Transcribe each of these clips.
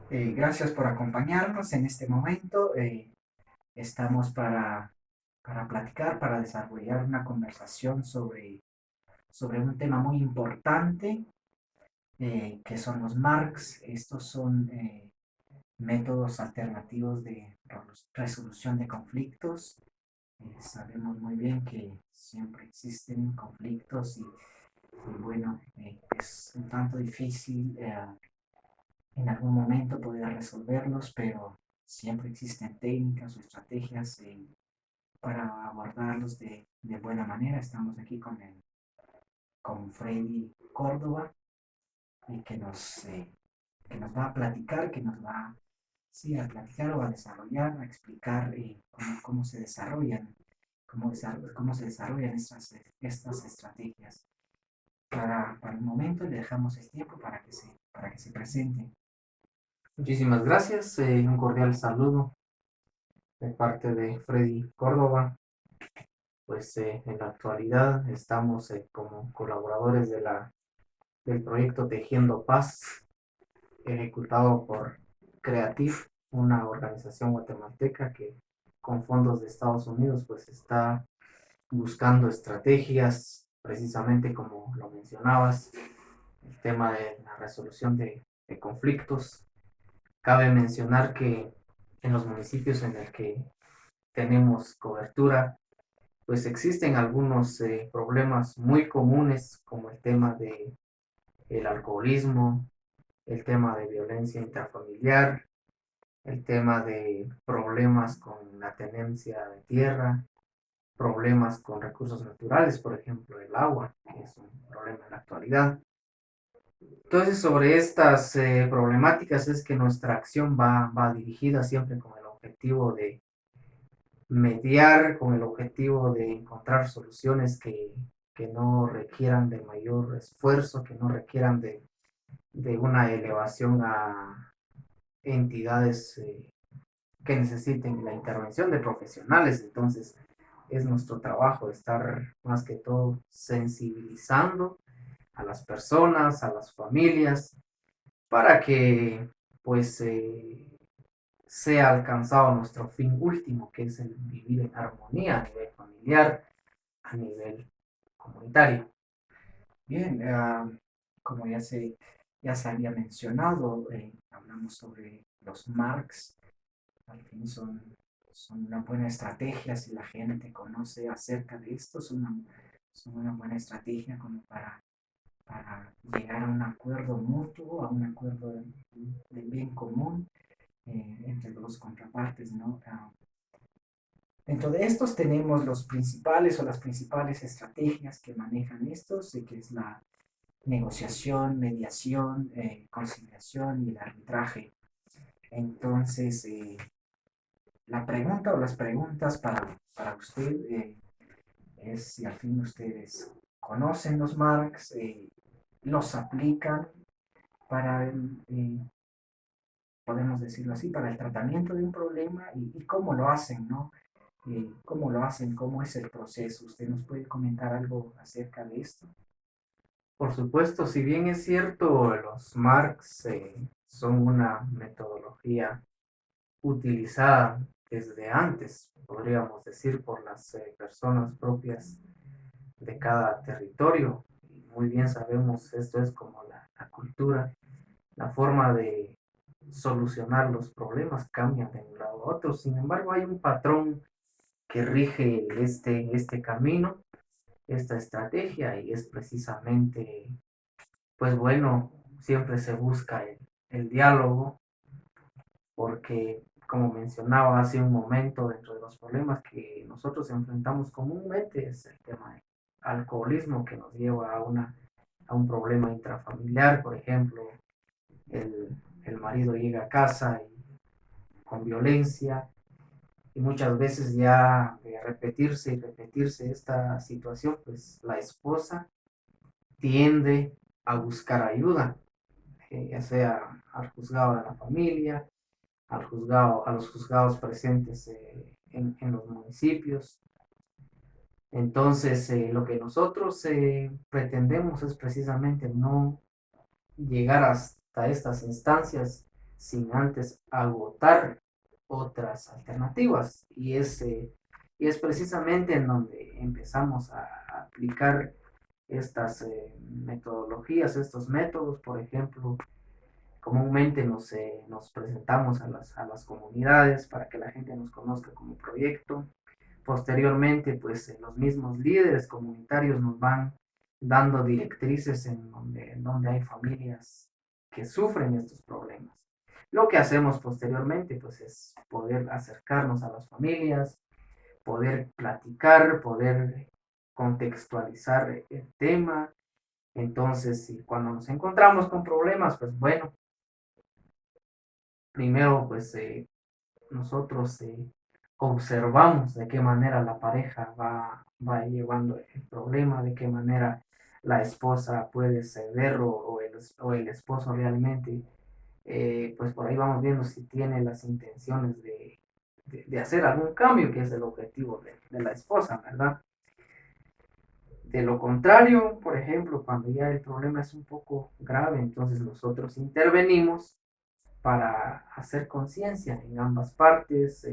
Gracias por acompañarnos en este momento. Estamos para platicar, para desarrollar una conversación sobre un tema muy importante, que son los MARCs. Estos son métodos alternativos de resolución de conflictos. Sabemos muy bien que siempre existen conflictos y bueno, es un tanto difícil en algún momento poder resolverlos, pero siempre existen técnicas o estrategias para abordarlos de buena manera. Estamos aquí con Freddy Córdoba, y que nos va a platicar, que nos va sí, a platicar o a desarrollar, a explicar cómo se desarrollan, cómo se desarrollan estas estrategias. Para el momento le dejamos el tiempo para que se presente. Muchísimas gracias. Un cordial saludo de parte de Freddy Córdoba. Pues en la actualidad estamos como colaboradores del proyecto Tejiendo Paz, ejecutado por Creative, una organización guatemalteca que con fondos de Estados Unidos pues está buscando estrategias, precisamente como lo mencionabas, el tema de la resolución de conflictos. Cabe mencionar que en los municipios en el que tenemos cobertura, pues existen algunos problemas muy comunes como el tema de el alcoholismo, el tema de violencia intrafamiliar, el tema de problemas con la tenencia de tierra, problemas con recursos naturales, por ejemplo el agua, que es un problema en la actualidad. Entonces, sobre estas problemáticas es que nuestra acción va dirigida siempre con el objetivo de mediar, con el objetivo de encontrar soluciones que no requieran de mayor esfuerzo, que no requieran de una elevación a entidades que necesiten la intervención de profesionales. Entonces, es nuestro trabajo estar más que todo sensibilizando a las personas, a las familias, para que pues sea alcanzado nuestro fin último, que es el vivir en armonía a nivel familiar, a nivel comunitario. Bien, como ya se había mencionado, hablamos sobre los marks. Al fin son una buena estrategia si la gente conoce acerca de esto, son una buena estrategia como para llegar a un acuerdo mutuo, a un acuerdo de bien común entre dos contrapartes, ¿no? Dentro de estos tenemos los principales o las principales estrategias que manejan estos, que es la negociación, mediación, conciliación y el arbitraje. Entonces, la pregunta o las preguntas para usted es si al fin ustedes conocen los marks, los aplican para podemos decirlo así, para el tratamiento de un problema y cómo lo hacen, ¿no? ¿Cómo lo hacen? ¿Cómo es el proceso? ¿Usted nos puede comentar algo acerca de esto? Por supuesto, si bien es cierto, los MARCs son una metodología utilizada desde antes, podríamos decir, por las personas propias de cada territorio. Y muy bien sabemos, esto es como la cultura, la forma de solucionar los problemas cambia de un lado a otro. Sin embargo, hay un patrón que rige este camino, esta estrategia, y es precisamente, pues bueno, siempre se busca el diálogo, porque como mencionaba hace un momento, dentro de los problemas que nosotros enfrentamos comúnmente es el tema del alcoholismo que nos lleva a un problema intrafamiliar, por ejemplo, el marido llega a casa con violencia, y muchas veces ya de repetirse y repetirse esta situación, pues la esposa tiende a buscar ayuda, ya sea al juzgado de la familia, al juzgado, a los juzgados presentes en los municipios. Entonces, lo que nosotros pretendemos es precisamente no llegar hasta estas instancias sin antes agotar otras alternativas. Y es precisamente en donde empezamos a aplicar estas metodologías, estos métodos. Por ejemplo, comúnmente nos presentamos a las comunidades para que la gente nos conozca como proyecto. Posteriormente, pues los mismos líderes comunitarios nos van dando directrices en donde hay familias que sufren estos problemas. Lo que hacemos posteriormente, pues es poder acercarnos a las familias, poder platicar, poder contextualizar el tema. Entonces, y cuando nos encontramos con problemas, pues bueno, primero pues nosotros observamos de qué manera la pareja va llevando el problema, de qué manera la esposa puede ceder o el esposo realmente, pues por ahí vamos viendo si tiene las intenciones de hacer algún cambio, que es el objetivo de la esposa, ¿verdad? De lo contrario, por ejemplo, cuando ya el problema es un poco grave, entonces nosotros intervenimos para hacer conciencia en ambas partes,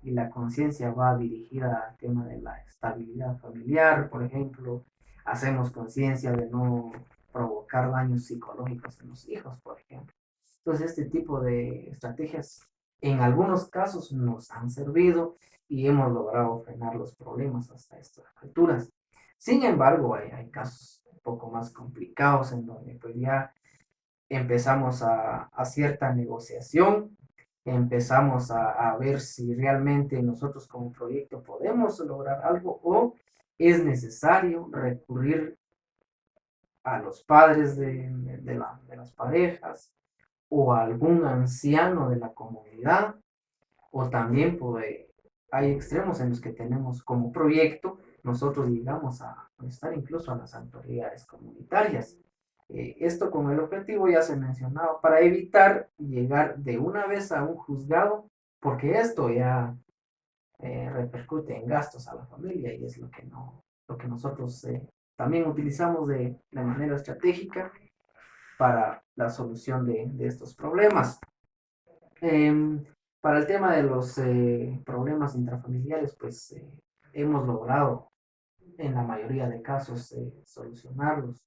y la conciencia va dirigida al tema de la estabilidad familiar. Por ejemplo, hacemos conciencia de no provocar daños psicológicos en los hijos, por ejemplo. Entonces, este tipo de estrategias en algunos casos nos han servido y hemos logrado frenar los problemas hasta estas alturas. Sin embargo, hay casos un poco más complicados en donde pues ya empezamos a cierta negociación, empezamos a ver si realmente nosotros como proyecto podemos lograr algo o es necesario recurrir a los padres de las parejas o a algún anciano de la comunidad, o también pues, hay extremos en los que tenemos como proyecto, nosotros llegamos a estar incluso a las autoridades comunitarias. Esto con el objetivo, ya se mencionaba, para evitar llegar de una vez a un juzgado, porque esto ya repercute en gastos a la familia y es lo que, no, lo que nosotros también utilizamos de manera estratégica para la solución de estos problemas. Em, para el tema de los problemas intrafamiliares, pues hemos logrado en la mayoría de casos solucionarlos.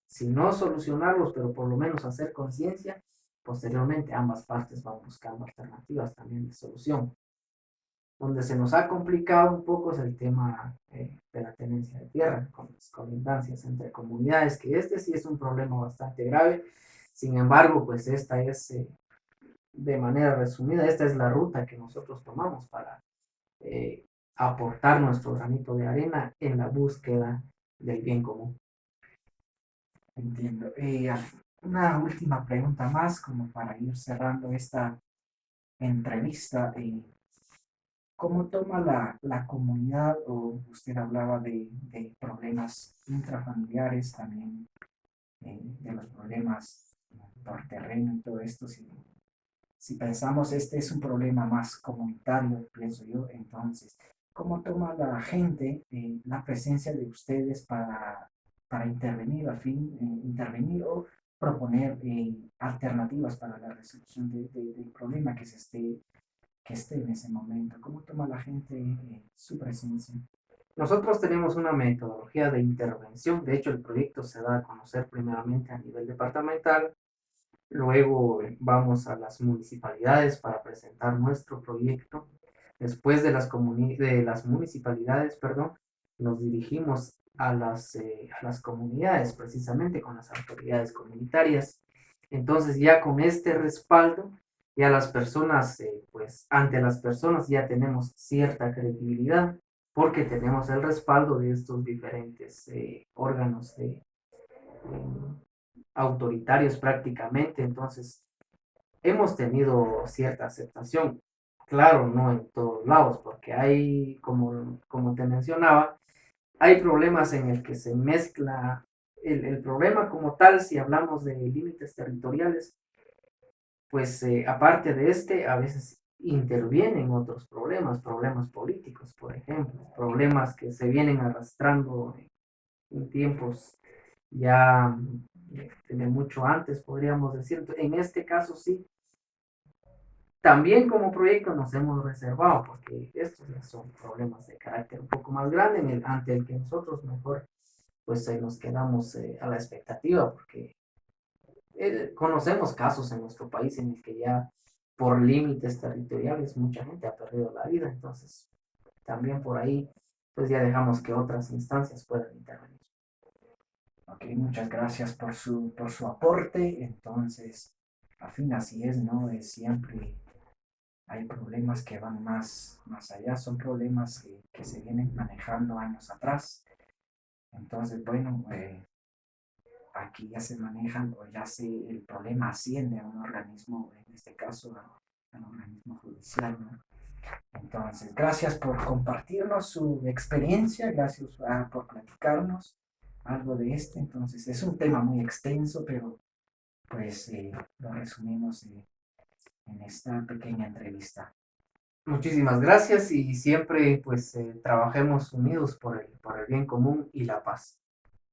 Si no solucionarlos, pero por lo menos hacer conciencia, posteriormente ambas partes van buscando alternativas también de solución. Donde se nos ha complicado un poco es el tema de la tenencia de tierra, con las colindancias entre comunidades, que este sí es un problema bastante grave. Sin embargo, pues esta es, de manera resumida, esta es la ruta que nosotros tomamos para eh, aportar nuestro granito de arena en la búsqueda del bien común. Entiendo. Una última pregunta más, como para ir cerrando esta entrevista. ¿Cómo toma la comunidad, o usted hablaba de problemas intrafamiliares, también de los problemas por terreno y todo esto? Si pensamos, este es un problema más comunitario, pienso yo, entonces, ¿cómo toma la gente la presencia de ustedes para intervenir, al fin, intervenir o proponer alternativas para la resolución del problema que esté en ese momento? ¿Cómo toma la gente su presencia? Nosotros tenemos una metodología de intervención. De hecho, el proyecto se da a conocer primeramente a nivel departamental. Luego vamos a las municipalidades para presentar nuestro proyecto. Después de las municipalidades, perdón, nos dirigimos a las comunidades, precisamente con las autoridades comunitarias. Entonces, ya con este respaldo, ya las personas, pues ante las personas ya tenemos cierta credibilidad, porque tenemos el respaldo de estos diferentes órganos autoritarios prácticamente. Entonces, hemos tenido cierta aceptación. Claro, no en todos lados, porque hay, como te mencionaba, hay problemas en el que se mezcla el problema como tal. Si hablamos de límites territoriales, pues aparte de este, a veces intervienen otros problemas políticos, por ejemplo, problemas que se vienen arrastrando en tiempos ya de mucho antes, podríamos decir. En este caso sí, también como proyecto nos hemos reservado, porque estos ya son problemas de carácter un poco más grande ante el que nosotros mejor pues nos quedamos a la expectativa, porque conocemos casos en nuestro país en el que ya por límites territoriales mucha gente ha perdido la vida, entonces también por ahí pues ya dejamos que otras instancias puedan intervenir. Ok, muchas gracias por su aporte. Entonces, al fin así es, ¿no? Es siempre hay problemas que van más allá, son problemas que se vienen manejando años atrás. Entonces, bueno, aquí ya se manejan o ya se, el problema asciende a un organismo, en este caso a un organismo judicial, ¿no? Entonces, gracias por compartirnos su experiencia, gracias por platicarnos algo de este. Entonces, es un tema muy extenso, pero pues lo resumimos en esta pequeña entrevista. Muchísimas gracias y siempre pues trabajemos unidos por el bien común y la paz.